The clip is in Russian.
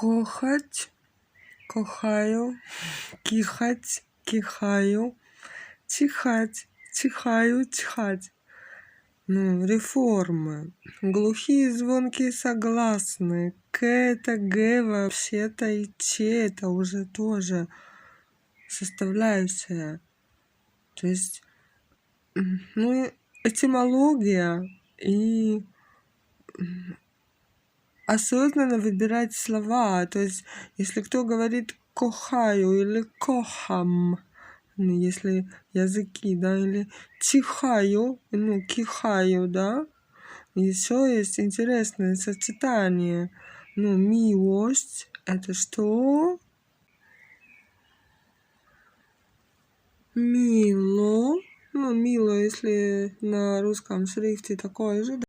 кохать, кохаю, кихать, кихаю, чихать, чихаю, чихать. Ну, реформы. Глухие звонкие согласные. К это Г вообще-то и Ч это уже тоже составляющая. То есть, ну, этимология и осознанно выбирать слова. То есть, если кто говорит кохаю или кохам, ну, если языки, да, или чихаю, ну, кихаю, да. Еще есть интересное сочетание. Ну, милость — это что? Мило. Ну, мило, если на русском шрифте такое же,